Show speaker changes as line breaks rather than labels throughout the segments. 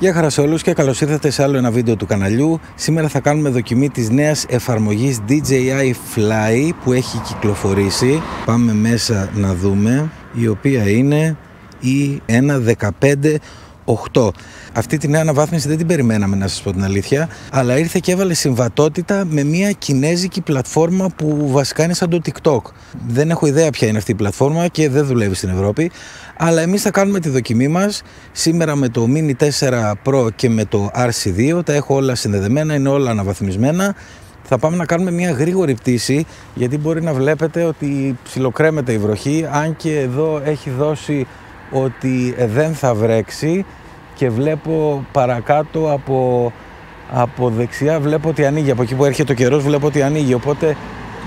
Γεια χαρά σε όλους και καλώς ήρθατε σε άλλο ένα βίντεο του καναλιού. Σήμερα θα κάνουμε δοκιμή της νέας εφαρμογής DJI Fly που έχει κυκλοφορήσει. Πάμε μέσα να δούμε, η οποία είναι η 1.15.8. Αυτή τη νέα αναβάθμιση δεν την περιμέναμε, να σας πω την αλήθεια, αλλά ήρθε και έβαλε συμβατότητα με μια κινέζικη πλατφόρμα που βασικά είναι σαν το TikTok. Δεν έχω ιδέα ποια είναι αυτή η πλατφόρμα και δεν δουλεύει στην Ευρώπη, αλλά εμείς θα κάνουμε τη δοκιμή μας σήμερα με το Mini 4 Pro και με το RC2. Τα έχω όλα συνδεδεμένα, είναι όλα αναβαθμισμένα. Θα πάμε να κάνουμε μια γρήγορη πτήση, γιατί μπορεί να βλέπετε ότι ψιλοκρέμεται η βροχή, αν και εδώ έχει δώσει ότι δεν θα βρέξει και βλέπω παρακάτω από δεξιά βλέπω ότι ανοίγει, από εκεί που έρχεται ο καιρός βλέπω ότι ανοίγει, οπότε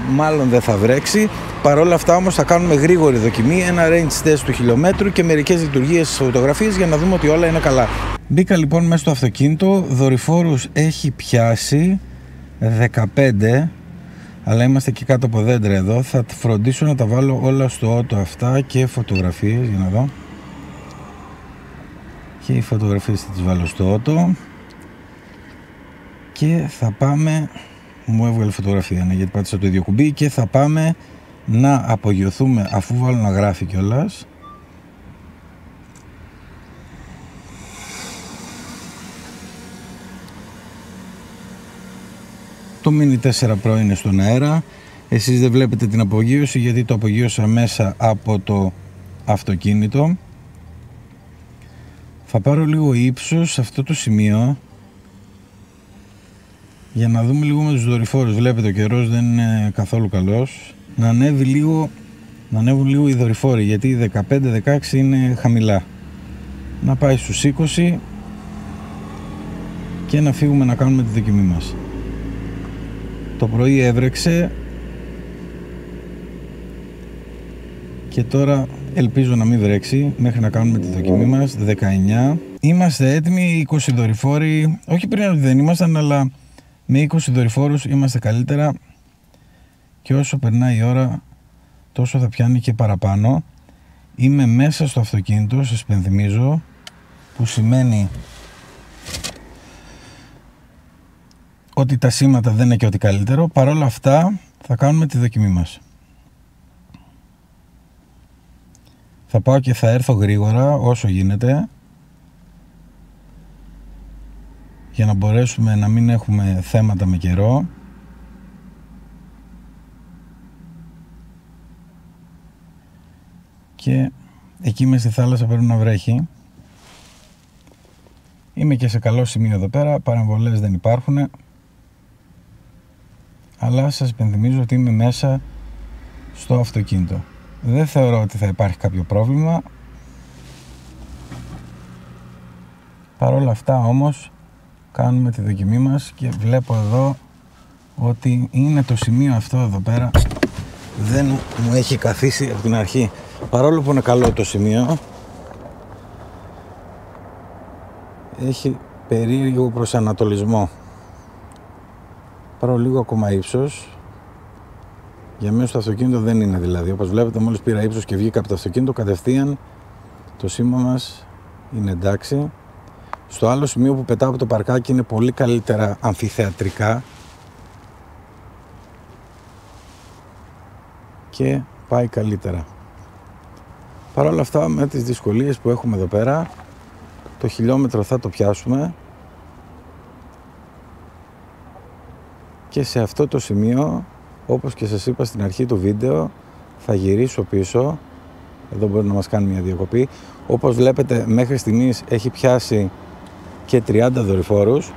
μάλλον δεν θα βρέξει. Παρ' όλα αυτά όμως θα κάνουμε γρήγορη δοκιμή, ένα range test του χιλιόμετρου και μερικές λειτουργίες στις φωτογραφίες για να δούμε ότι όλα είναι καλά. Μπήκα λοιπόν μέσα στο αυτοκίνητο, δορυφόρους έχει πιάσει 15, αλλά είμαστε και κάτω από δέντρα εδώ. Θα φροντίσω να τα βάλω όλα στο auto αυτά και φωτογραφίες, για να δω. Και οι φωτογραφίες θα τις βάλω στο auto και θα πάμε, μου έβγαλε φωτογραφία, ναι, γιατί πάτησα το ίδιο κουμπί, και θα πάμε να απογειωθούμε αφού βάλω να γράφει κιόλας. Το Mini 4 Pro είναι στον αέρα. Εσείς δεν βλέπετε την απογείωση γιατί το απογείωσα μέσα από το αυτοκίνητο. Θα πάρω λίγο ύψος σε αυτό το σημείο για να δούμε λίγο με τους δορυφόρους. Βλέπετε ο καιρός δεν είναι καθόλου καλός. Να ανέβουν λίγο οι δορυφόροι, γιατί οι 15-16 είναι χαμηλά. Να πάει στους 20 και να φύγουμε να κάνουμε τη δοκιμή μας. Το πρωί έβρεξε και τώρα ελπίζω να μην βρέξει μέχρι να κάνουμε τη δοκιμή μας. 19. Είμαστε έτοιμοι, 20 δορυφόροι. Όχι πριν ότι δεν ήμασταν, αλλά με 20 δορυφόρους είμαστε καλύτερα. Και όσο περνάει η ώρα, τόσο θα πιάνει και παραπάνω. Είμαι μέσα στο αυτοκίνητο, σας υπενθυμίζω, που σημαίνει ότι τα σήματα δεν είναι και ό,τι καλύτερο. Παρ' όλα αυτά θα κάνουμε τη δοκιμή μας. Θα πάω και θα έρθω γρήγορα όσο γίνεται, για να μπορέσουμε να μην έχουμε θέματα με καιρό. Και εκεί μες στη θάλασσα πρέπει να βρέχει. Είμαι και σε καλό σημείο εδώ πέρα, παρεμβολές δεν υπάρχουν, αλλά σας υπενθυμίζω ότι είμαι μέσα στο αυτοκίνητο. Δεν θεωρώ ότι θα υπάρχει κάποιο πρόβλημα. Παρ' όλα αυτά όμως κάνουμε τη δοκιμή μας και βλέπω εδώ ότι είναι το σημείο αυτό εδώ πέρα, δεν μου έχει καθίσει από την αρχή, παρόλο που είναι καλό το σημείο, έχει περίεργο προσανατολισμό. Πάρω λίγο ακόμα ύψος. Για μέσα στο αυτοκίνητο δεν είναι, δηλαδή. Όπως βλέπετε, μόλις πήρα ύψος και βγήκα από το αυτοκίνητο, κατευθείαν το σήμα μας είναι εντάξει. Στο άλλο σημείο που πετάω από το παρκάκι είναι πολύ καλύτερα αμφιθεατρικά και πάει καλύτερα. Παρ' όλα αυτά, με τις δυσκολίες που έχουμε εδώ πέρα, το χιλιόμετρο θα το πιάσουμε και σε αυτό το σημείο, όπως και σας είπα στην αρχή του βίντεο, θα γυρίσω πίσω. Εδώ μπορεί να μας κάνει μια διακοπή. Όπως βλέπετε, μέχρι στιγμής έχει πιάσει και 30 δορυφόρους.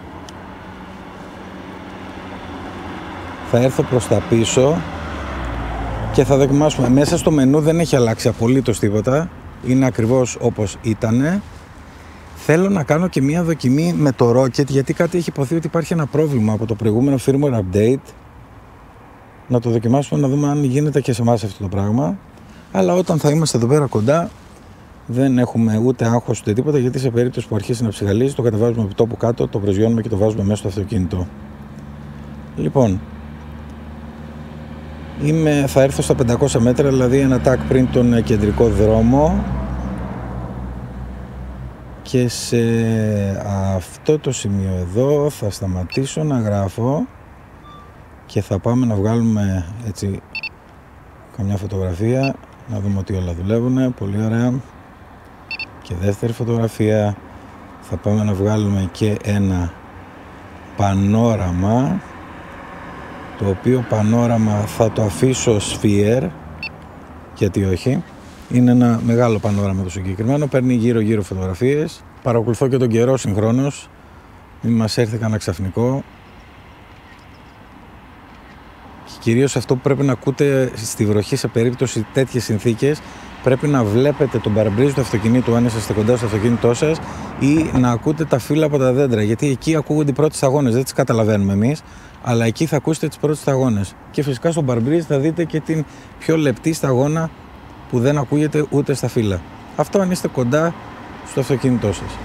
Θα έρθω προς τα πίσω και θα δοκιμάσουμε. Μέσα στο μενού δεν έχει αλλάξει απολύτως τίποτα, είναι ακριβώς όπως ήτανε. Θέλω να κάνω και μια δοκιμή με το Rocket, γιατί κάτι έχει υποθεί ότι υπάρχει ένα πρόβλημα από το προηγούμενο firmware update. Να το δοκιμάσουμε, να δούμε αν γίνεται και σε εμάς αυτό το πράγμα. Αλλά όταν θα είμαστε εδώ πέρα κοντά, δεν έχουμε ούτε άγχος ούτε τίποτα, γιατί σε περίπτωση που αρχίσει να ψυχαλίζει, το κατεβάζουμε από τόπου κάτω, το προσγειώνουμε και το βάζουμε μέσα στο αυτοκίνητο. Λοιπόν, θα έρθω στα 500 μέτρα, δηλαδή ένα τάκ πριν τον κεντρικό δρόμο, Και σε αυτό το σημείο εδώ θα σταματήσω να γράφω και θα πάμε να βγάλουμε έτσι καμιά φωτογραφία, να δούμε ότι όλα δουλεύουν. Πολύ ωραία. Και δεύτερη φωτογραφία, θα πάμε να βγάλουμε και ένα πανόραμα, το οποίο πανόραμα θα το αφήσω sphere, γιατί όχι. Είναι ένα μεγάλο πανόραμα το συγκεκριμένο, παίρνει γύρω-γύρω φωτογραφίες. Παρακολουθώ και τον καιρό συγχρόνως, μην μας έρθει κανένα ξαφνικό. Και κυρίως αυτό που πρέπει να ακούτε στη βροχή σε περίπτωση τέτοιες συνθήκες, πρέπει να βλέπετε τον παρμπρίζ του αυτοκινήτου αν είσαστε κοντά στο αυτοκίνητό σας ή να ακούτε τα φύλλα από τα δέντρα, γιατί εκεί ακούγονται οι πρώτες σταγόνες, δεν τις καταλαβαίνουμε εμείς, αλλά εκεί θα ακούσετε τις πρώτες σταγόνες. Και φυσικά στον παρμπρίζ θα δείτε και την πιο λεπτή σταγόνα που δεν ακούγεται ούτε στα φύλλα. Αυτό αν είστε κοντά στο αυτοκίνητό σας.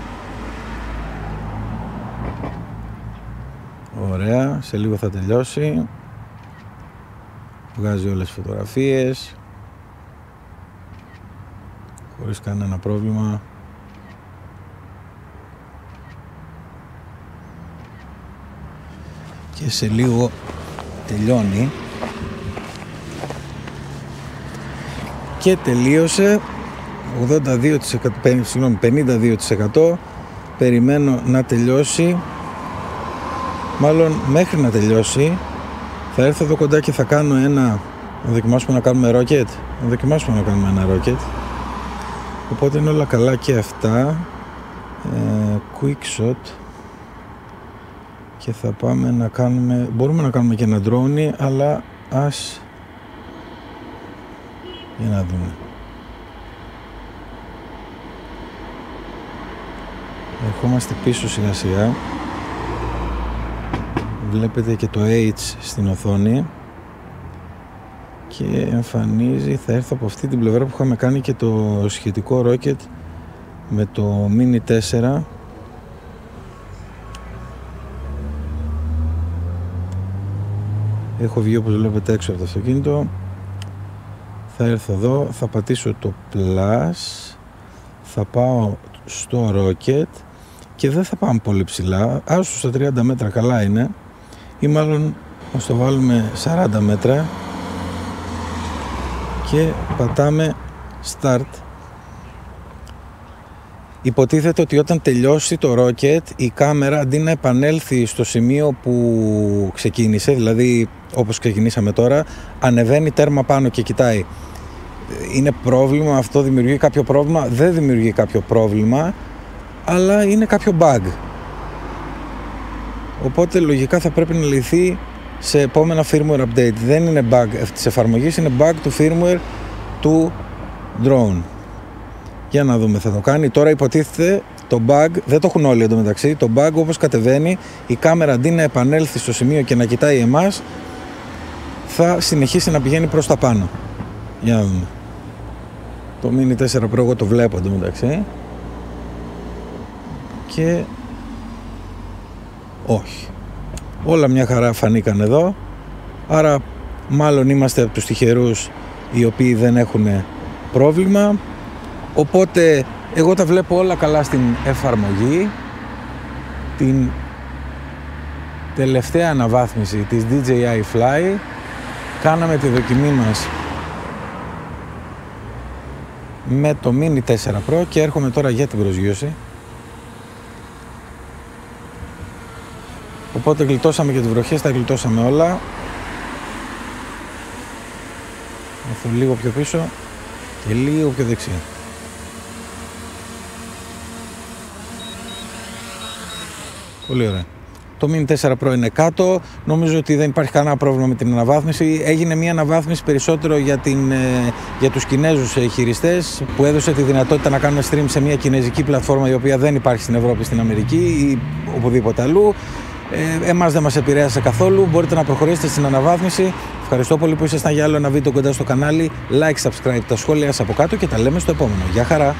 Ωραία, σε λίγο θα τελειώσει. Βγάζει όλες τις φωτογραφίες χωρίς κανένα πρόβλημα. Και σε λίγο τελειώνει. Και τελείωσε 52%, περιμένω να τελειώσει, μάλλον μέχρι να τελειώσει θα έρθω εδώ κοντά και θα κάνω να δοκιμάσουμε να κάνουμε rocket, ένα rocket, οπότε είναι όλα καλά και αυτά. Quick shot, και θα πάμε να κάνουμε, μπορούμε να κάνουμε και ένα drone, αλλά για να δούμε. Ερχόμαστε πίσω σιγά σιγά. Βλέπετε και το H στην οθόνη και εμφανίζει, θα έρθω από αυτή την πλευρά που είχαμε κάνει και το σχετικό rocket με το Mini 4. Έχω βγει όπως βλέπετε έξω από το αυτοκίνητο. Θα έρθω εδώ, θα πατήσω το plus, θα πάω στο rocket και δεν θα πάμε πολύ ψηλά, άσου στα 30 μέτρα καλά είναι, ή μάλλον ας το βάλουμε 40 μέτρα και πατάμε start. Υποτίθεται ότι όταν τελειώσει το rocket η κάμερα αντί να επανέλθει στο σημείο που ξεκίνησε, δηλαδή όπως ξεκινήσαμε τώρα, ανεβαίνει τέρμα πάνω και κοιτάει. Είναι πρόβλημα αυτό, δημιουργεί κάποιο πρόβλημα? Δεν δημιουργεί κάποιο πρόβλημα, αλλά είναι κάποιο bug, οπότε λογικά θα πρέπει να λυθεί σε επόμενα firmware update. Δεν είναι bug της εφαρμογής, είναι bug του firmware του drone. Για να δούμε, θα το κάνει. Τώρα υποτίθεται το bug, δεν το έχουν όλοι εντωμεταξύ, το bug όπως κατεβαίνει, η κάμερα αντί να επανέλθει στο σημείο και να κοιτάει εμάς, θα συνεχίσει να πηγαίνει προς τα πάνω. Για να δούμε. Το Mini 4 Pro εγώ το βλέπω εντωμεταξύ και όχι. Όλα μια χαρά φανήκαν εδώ, άρα μάλλον είμαστε από τους τυχερούς οι οποίοι δεν έχουν πρόβλημα. Οπότε εγώ τα βλέπω όλα καλά στην εφαρμογή. Την τελευταία αναβάθμιση της DJI Fly κάναμε τη δοκιμή μας με το Mini 4 Pro και έρχομαι τώρα για την προσγείωση. Οπότε γλιτώσαμε και τις βροχές, τα γλιτώσαμε όλα. Έρθω λίγο πιο πίσω και λίγο πιο δεξιά. Πολύ ωραία. Το Mini 4 Pro είναι κάτω. Νομίζω ότι δεν υπάρχει κανένα πρόβλημα με την αναβάθμιση. Έγινε μια αναβάθμιση περισσότερο για τους Κινέζους χειριστές, που έδωσε τη δυνατότητα να κάνουμε stream σε μια κινέζικη πλατφόρμα η οποία δεν υπάρχει στην Ευρώπη, στην Αμερική ή οπουδήποτε αλλού. Εμάς δεν μας επηρέασε καθόλου. Μπορείτε να προχωρήσετε στην αναβάθμιση. Ευχαριστώ πολύ που ήσασταν για άλλο ένα βίντεο κοντά στο κανάλι. Like, subscribe, τα σχόλια σας από κάτω και τα λέμε στο επόμενο. Γεια χαρά!